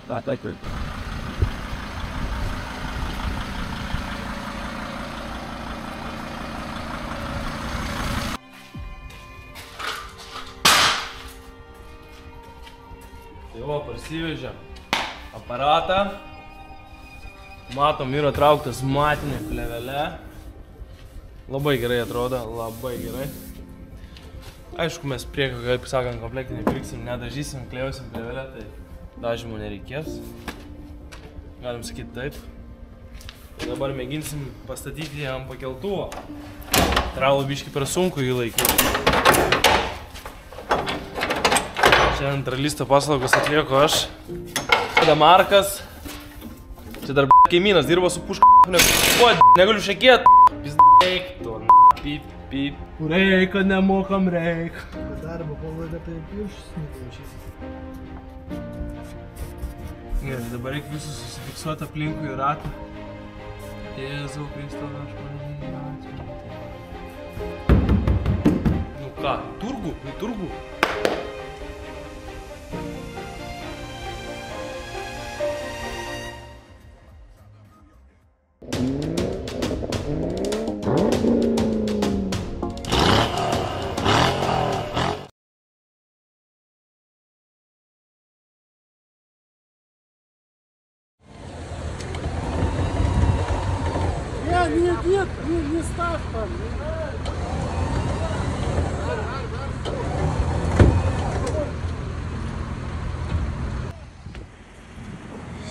Taip. Tai va, parsivežėm aparatą. Matom, yra trauktas matinė plėvelė. Labai gerai atrodo, labai gerai. Aišku, mes priekio, kaip sakant, komplektinį pirksim, nedažysim, klėjusim plėvelę, tai dažymų nereikės. Galim sakyti taip. Tai dabar mėginsim pastatyti jam pakeltuvą. Traulo biškį per sunku jį laikyti. Šiandien tralisto paslaugas atlieku aš. Tada Markas. Čia dar kaimynas dirbo su puška. Negaliu šekėt. Pizdėk tu. Pip. Reika, nemokam reik. Darbo pavaida apie piršus nuklaušysi. Gerai, dabar reikia visus susifiksuoti aplinkui ratą. Jėzau, Kristove, aš pažinėjau. Nu ką, turgų? Į turgų? Нет, не ставь там.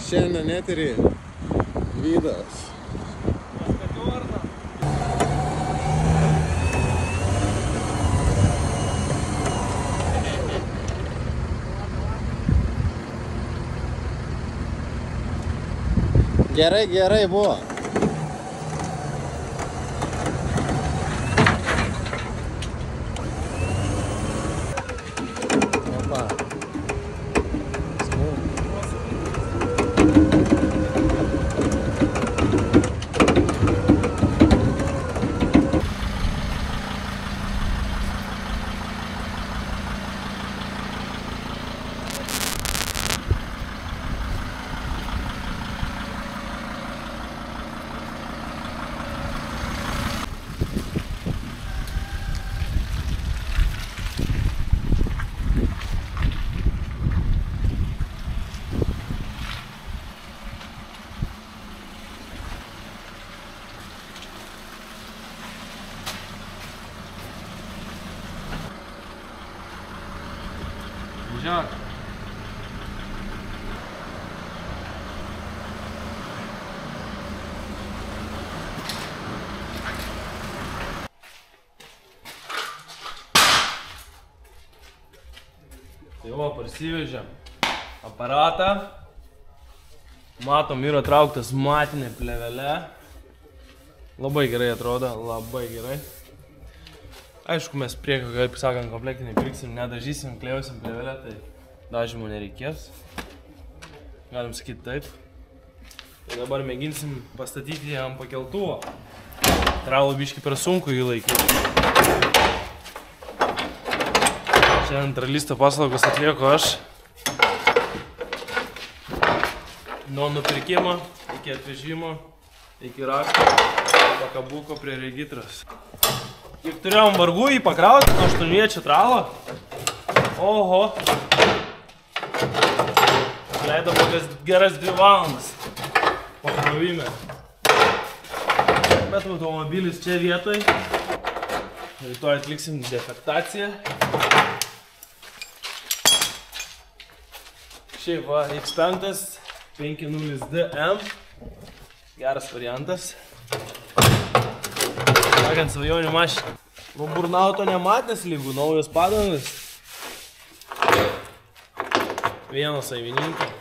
Šiandien eterį Vydas. Gerai buvo. Žiūrėk. Tai va, parsivežėm aparatą. Matom, yra trauktas matinė plėvelė. Labai gerai atrodo, labai gerai. Aišku, mes priekio, kaip sakant, komplektinį pirksim, nedažysim, klėjusim plėvelę, tai dažymų nereikės. Galim sakyti taip. Tai dabar mėginsim pastatyti jam pakeltuvą. Traulo biškį per sunku jį laikyti. Šiandien tralisto paslaugas atlieku aš. Nuo nupirkimo, iki atvežimo, iki rakto, pakabuko prie regitros. Kiek turėjom vargų jį pakrauti, 8 tralo. Oho. Leido kokias geras 2 valandas pakrovime. Bet automobilis čia vietoj. Rytoj atliksim defektaciją. Šiaip va, X5 50DM. Geras variantas. Sakant, svajonių mašiną. Nu, burnauto nematęs lygų, naujos padangas. Vieno savininko.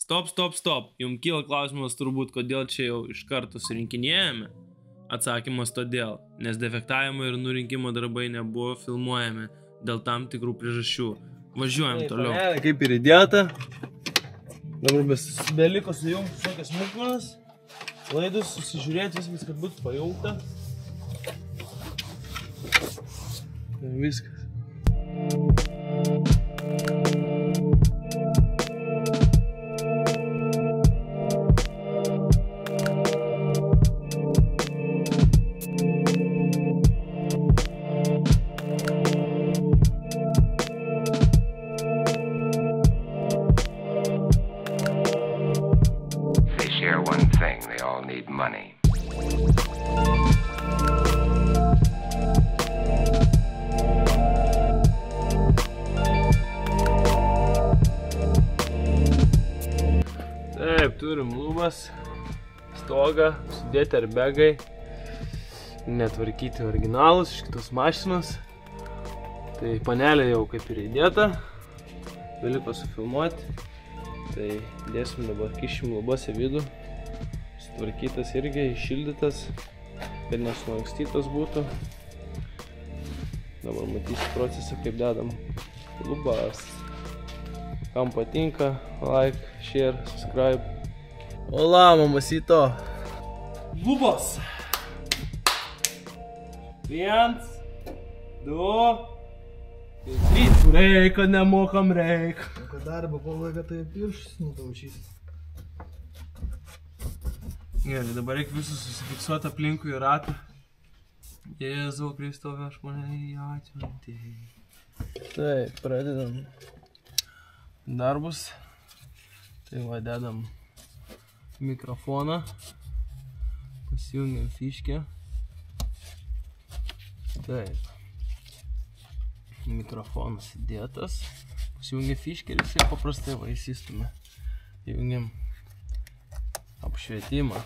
Stop. Jums kyla klausimas turbūt, kodėl čia jau iš karto surinkinėjame. Atsakymas todėl, nes defektavimo ir nurinkimo darbai nebuvo filmuojami dėl tam tikrų priežasčių. Važiuojam toliau. Panelė, kaip ir įdėta. Dabar beliko sujungti visokias smulkmenas, laidus, susižiūrėti viskas, kad būtų pajungta. Ir viskas. Money. Taip, turim lubas, stogą, sudėti airbagai, netvarkyti originalus iš kitos mašinos. Tai panelė jau kaip ir įdėta, beliko sufilmuoti. Tai dėsim dabar, kišim lubas į vidų. Tvarkytas irgi, iššildytas, kad nesulankstytas būtų. Dabar matysi procesą, kaip dedam lubas. Kam patinka, like, share, subscribe. Ola, mamasito! Lubos! 1, 2, 3. Reika, nemokam reika. Kad darbą palaika, tai pirštis nutaušys. Gerai, dabar reikia visus susifiksuoti aplinkui į ratą. Jėzau Kristove, aš mane atšventėjai. Taip, pradedam darbus. Tai va, dedam mikrofoną. Pasijungiam fiškę. Taip. Mikrofonas įdėtas. Pasijungia fiškę ir jisai paprastai va įsistumė. Jungiam apšvietimą,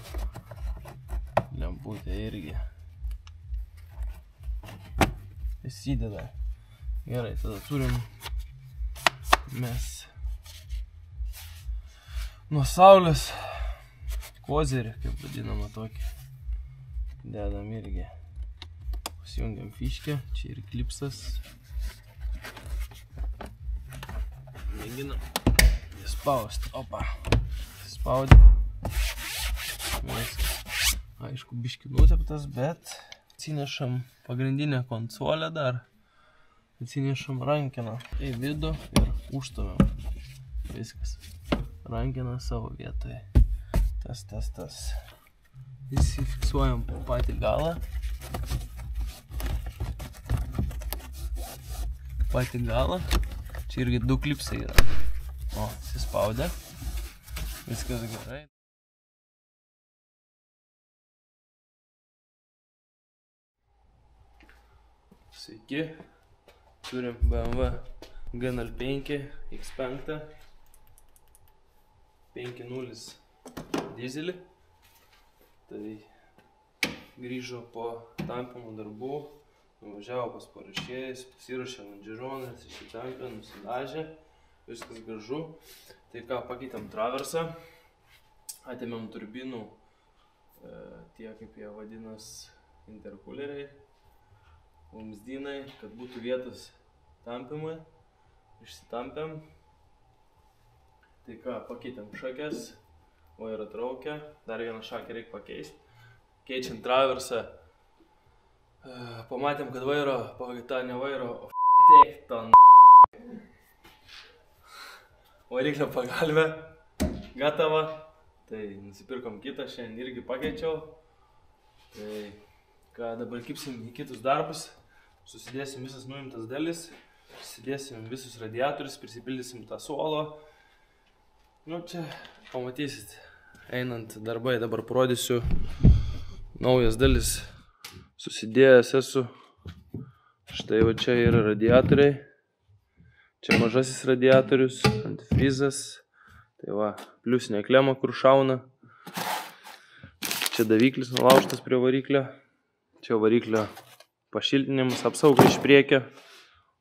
lemputė irgi įsideda. Gerai, tada turim mes nuo saulės kozerį, kaip vadinama tokį, dedam irgi. Pasijungiam fiškę, čia ir klipsas. Mėginam įspausti, opa, spaudė. Viskas. Aišku, biški nuteptas, bet atsinešam pagrindinę konsolę dar. Atsinešam rankeną į vidų ir užstovėm. Viskas. Rankena savo vietoje. Tas. Įsifiksuojam patį galą. Čia irgi 2 klipsai yra. O, įsispaudė. Viskas gerai. Sveiki, turim BMW GNL5 X5 5.0 dizelį. Tai grįžo po tampimo darbų, nuvažiavo pas parašėjus, pasiruošė lonžerones, išsitampė, nusidažė, viskas gražu. Tai ką, pakeitėm traversą, atėmėm turbinų, tie kaip jie vadinas interkuleriai. Vamzdynai, kad būtų vietos tampimui, išsitampėm. Tai ką, pakeitėm šakės, vairo traukę, dar vieną šakę reikia pakeisti. Keičiant traversą, pamatėm, kad vairo, ne vairo, o variklio pagalvę, gatava. Tai nusipirkom kitą, šiandien irgi pakeičiau. Tai ką, dabar kipsim į kitus darbus. Susidėsim visas nuimtas dalis, susidėsim visus radiatorius, prisipildysim tą suolo. Nu, čia pamatysit, einant darbai, dabar parodysiu naujas dalis. Susidėjęs esu. Štai va čia yra radiatoriai. Čia mažasis radiatorius, antifrizas. Tai va, pliusinė klema, kur šauna. Čia daviklis nulaužtas prie variklio. Čia variklio pašiltinimas, apsauga iš priekio,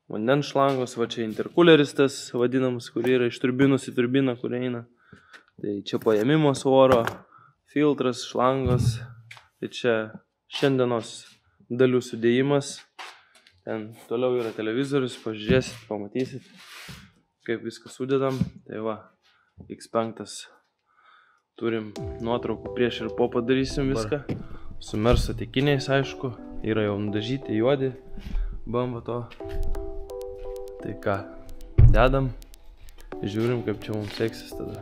vandens šlangos, va čia interkuleris tas vadinamas, kur yra iš turbinos į turbiną, kur eina. Tai čia paėmimas oro, filtras, šlangos. Tai čia šiandienos dalių sudėjimas. Ten toliau yra televizorius, pažiūrėsit, pamatysit, kaip viską sudedam. Tai va, X5 turim nuotraukų prieš ir po padarysim viską. Su Merso tekiniais, aišku, yra jau nudažyti juodi, bamba to. Tai ką, dedam, žiūrim, kaip čia mums seksis tada.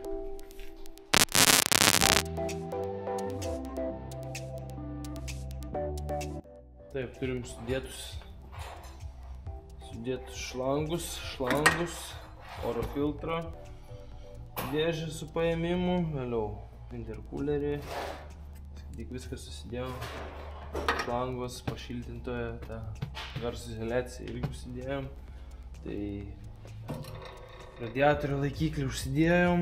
Taip, turim sudėtus šlangus, oro filtrą, dėžę su paėmimu, vėliau interkulerį, tik viskas susidėjom, šlangos, pašiltintoje, tą garsų izoliaciją irgi užsidėjom, tai radiatorių laikiklį užsidėjom,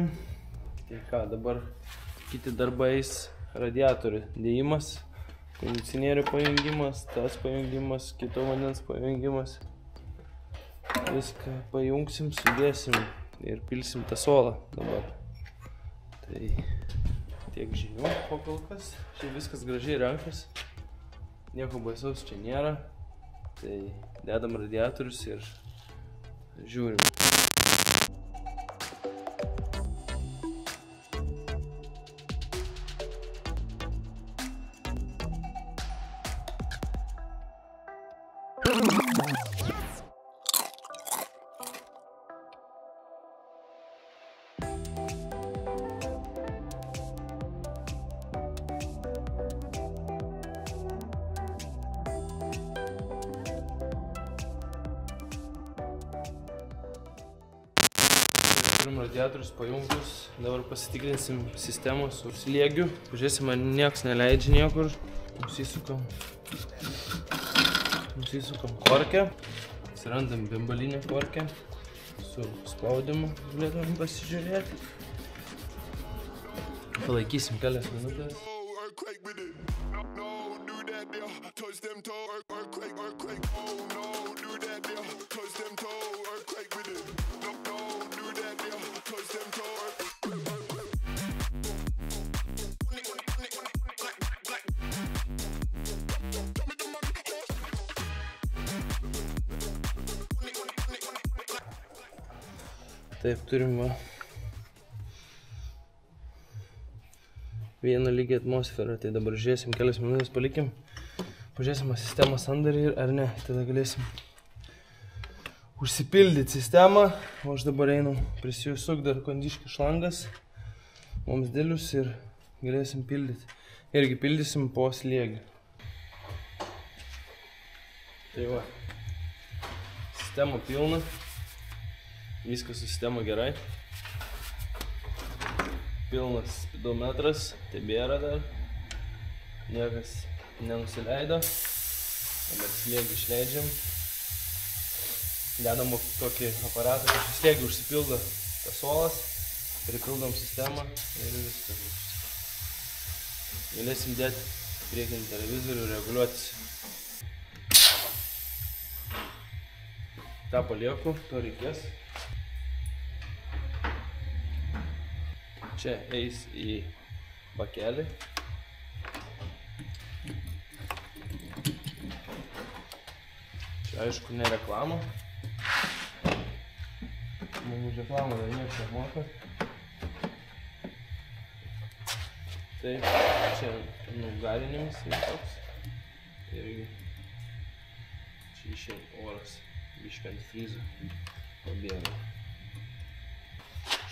tai ką, dabar kiti darbais, radiatorių dėjimas, kondicionierių pajungimas, tas pajungimas, kito vandens pajungimas. Viską pajungsim, sudėsim ir pilsim tą solą dabar. Tai tiek žinių po kol kas. Čia viskas gražiai renkas. Nieko baisaus čia nėra. Tai dedam radiatorius ir žiūrim. Turim radiatorius pajungtus, dabar pasitikrinsim sistemą su slėgiu. Pažiūrėsim, ar nieks neleidžia niekur. Nusisukam korkę, atsirandam bimbalinę korkę su spaudimu, galėtumėm pasižiūrėti. Palaikysim kelias minutės. Taip, turim vieną lygį atmosferą, tai dabar žiūrėsim, kelias minutės palikim, pažiūrėsim sistemą sandarį ar ne, tada galėsim užsipildyti sistemą, o aš dabar einu prisijusuk dar kondiškį šlangas, mums dėlius ir galėsim pildyti. Irgi pildysim po slėgį. Tai va, sistema pilna. Viskas su sistema gerai. Pilnas spidometras, tebėra dar. Niekas nenusileido. Dabar slėgį išleidžiam. Dedam tokį aparatą, kad slėgį užsipildo tas suolas. Pripildom sistemą ir viskas. Galėsim dėti priekinį televizorių ir reguliuotis. tą palieku, to reikės. Čia eis į bakelį. Čia aišku ne reklama. Mums už reklamą dar nieks nemoka. Taip, čia nugarinimas ir toks. Irgi čia išėjo oras. Biškai ant fryzo pabėga.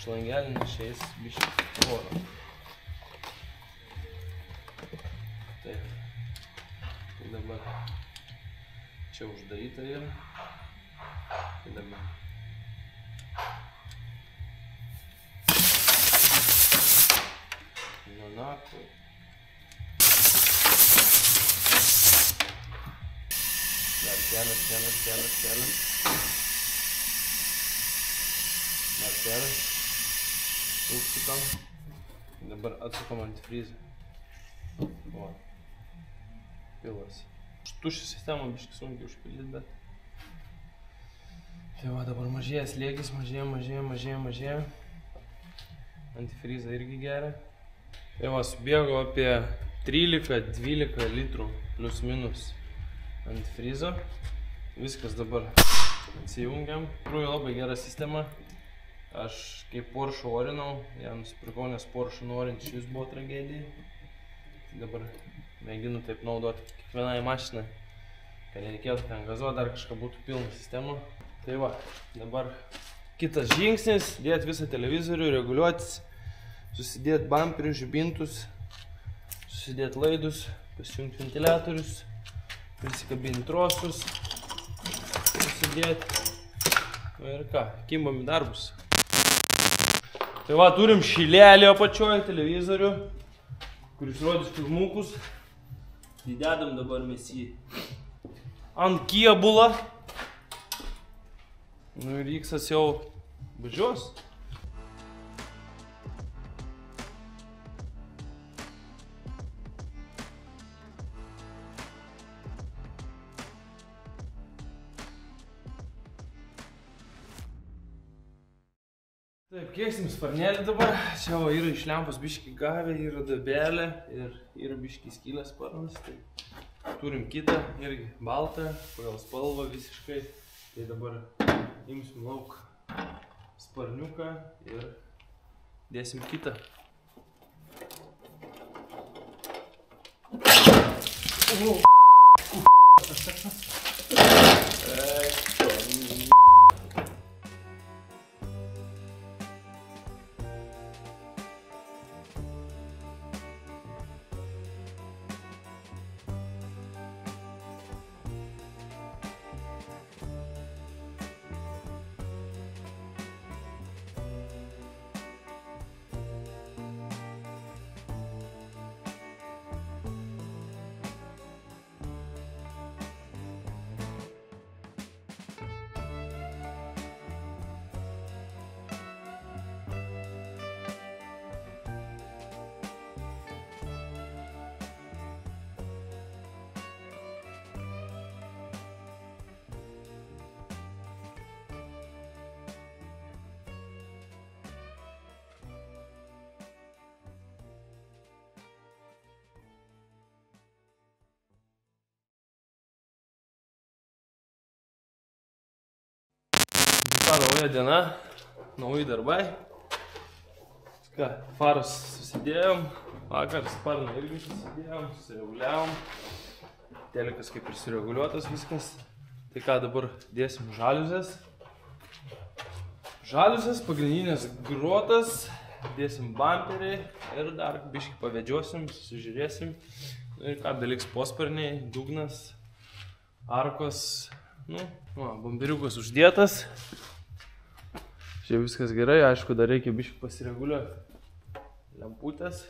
Šlangelį nešeis biškai oro. Taip. Tai dabar čia uždaryta yra. Tai dabar. Nu nakui. Dar kelias. Dar kelias. Užsukam. Dabar atsukam antifrizą. O. Pilasi. Tuščią sistemą biškai sunkiai užpildyti, bet... Tai va, dabar mažėja slėgis, mažėja. Antifrizą irgi geria. Tai va, subėgo apie 13-12 litrų plius minus antifrizo. Viskas dabar atsijungiam. Tikrųjų labai gera sistema. Aš kaip Porsche orinau, ją nusipirkau, nes Porsche norint šis buvo tragedija. Dabar mėginu taip naudoti kiekvienai mašinai, kad nereikėtų ten gazuoti, dar kažką būtų pilna sistema. Tai va, dabar kitas žingsnis, dėti visą televizorių, reguliuotis, susidėti bamperius, žibintus, susidėti laidus, pasijungti ventiliatorius, prisikabinti trosus, susidėti. Ir ką, kimbam į darbus. Tai va, turim šilelį apačioje televizorių, kuris rodys filmukus. Įdedam dabar mes jį ant kėbulą. Nu ir Iksas jau važiuos. Taip, keisim sparnelį dabar. Čia va yra iš lempos biškį gavę, yra dabelė ir yra biškį skylės sparnas. Tai turim kitą, irgi baltą, pagal spalvą visiškai. Tai dabar imsim lauk sparniuką ir dėsim kitą. Nauja diena, nauji darbai. Ką, faras susidėjom, vakar sparną irgi susidėjom, susireguliavom. Telekas kaip ir sureguliuotas viskas. Tai ką, dabar dėsim žaliuzes. Žaliuzes, pagrindinės grotas, dėsim bamperį ir dar biškį pavedžiosim, susižiūrėsim. Ir ką, beliks posparniai, dugnas, arkos. Nu, bamberiukas uždėtas. Čia viskas gerai, aišku, dar reikia biškį pasireguliuoti. Lemputės.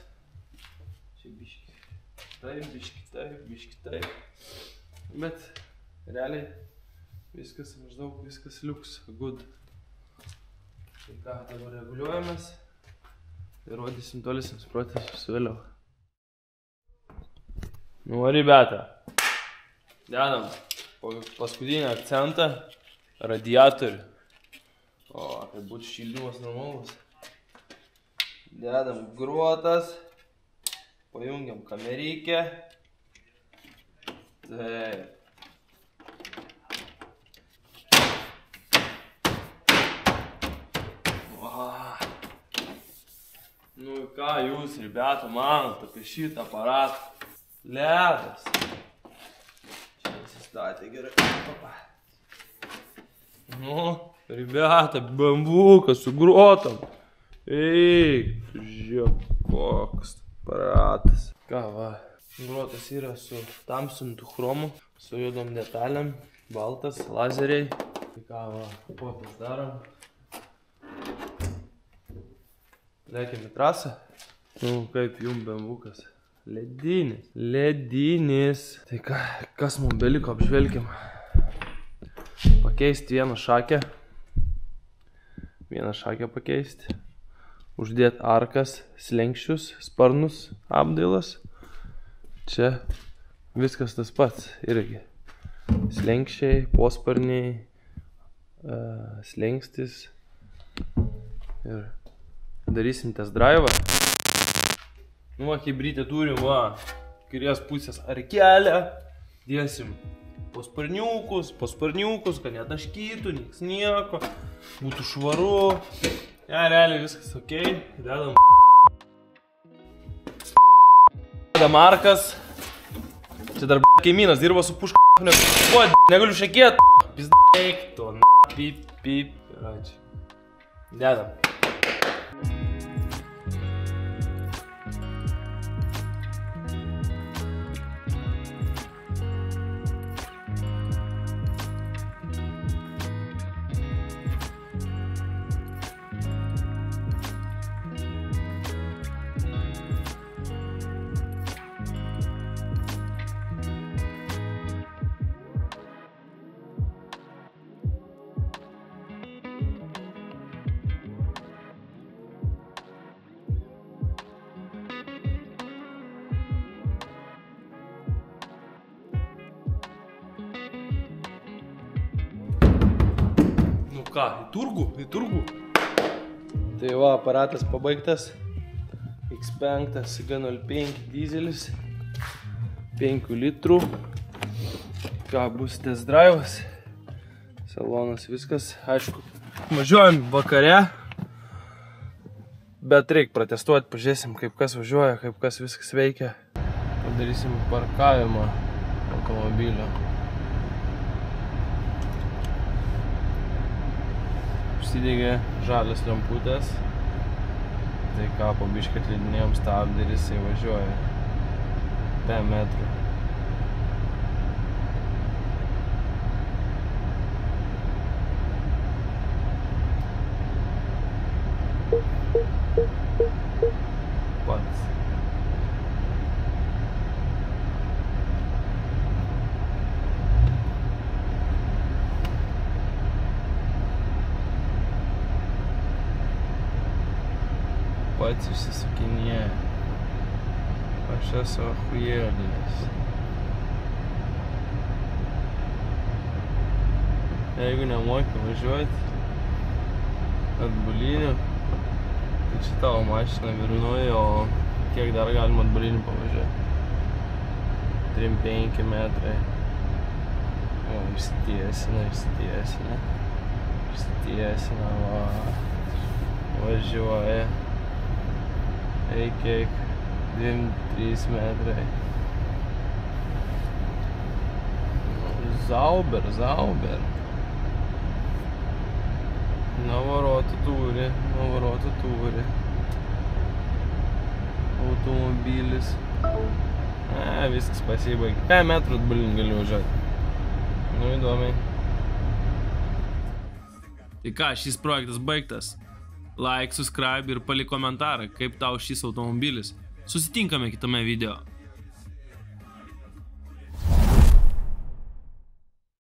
Čia biškį taip. Bet realiai viskas maždaug, viskas liuks, good. Tai ką, dabar reguliuojamės ir rodysim tolesnius procesus vėliau. Nu, ribeta, dedam paskutinį akcentą radiatorių. O, tai būtų šildymas normalus. Dedam grotas, pajungiam kamerykę. Taip. Nu ką jūs, ribeta, manot apie šitą aparatą? Ledas. Čia įsistatė gerai. Nu, ribeta, bambukas su grotom. Eik, žiūrėk, koks aparatas. Ką va, grotas yra su tamsintu chromu, su juodom detalėm, baltas, lazeriai. Tai ką va, potas darom. Lekiam į trasą. Nu, kaip jum bambukas. Ledinis. Ledinis. Tai ką, kas mums beliko, apžvelgiam. Pakeisti vieną šakę. Vieną šakę pakeisti. Uždėti arkas, slenkščius, sparnus, apdailas. Čia viskas tas pats irgi. Slenkščiai, posparniai, slengstis ir Darysim test drive'ą. Nu, va, hibrytė turim, va, kairės pusės arkelę. Dėsim po sparniukus, kad netaškytų, niks nieko. Būtų švaru. Ja, realiai viskas okei. Dedam markas. Čia dar kaimynas dirba su puška. Negaliu šekėt. Pizdaik to. Pip. Ir ačiū. Dedam. Ką, į turgų? Tai va, aparatas pabaigtas. X5 G05 dizelis. 5 litrų. Ką, bus test drive'as. Salonas viskas, aišku. Važiuojam vakare. Bet reik pratestuoti, pažiūrėsim, kaip kas važiuoja, kaip kas viskas veikia. Padarysim parkavimą automobilio. Užsidegė žalias lemputės. Tai ką, po biškį atleidinėjom stabdį ir jisai važiuoja 5 metrų. Pats. Pats išsisukinėja. Aš esu achujėlis. Jeigu nemoki važiuoti atbuliniu, tai čia tavo mašina virunoji, o kiek dar galima atbuliniu pavažiuoti? 3-5 metrai. O, išstiesina, va. Važiuoja. Kiek 2-3 metrai. Zauber. Navaroti turi. Automobilis. Viskas pasibaigė. 5 metrų atbulin gali važiuoti. Nu, įdomiai. Tai ką, šis projektas baigtas. Like, subscribe ir palik komentarą, kaip tau šis automobilis. Susitinkame kitame video.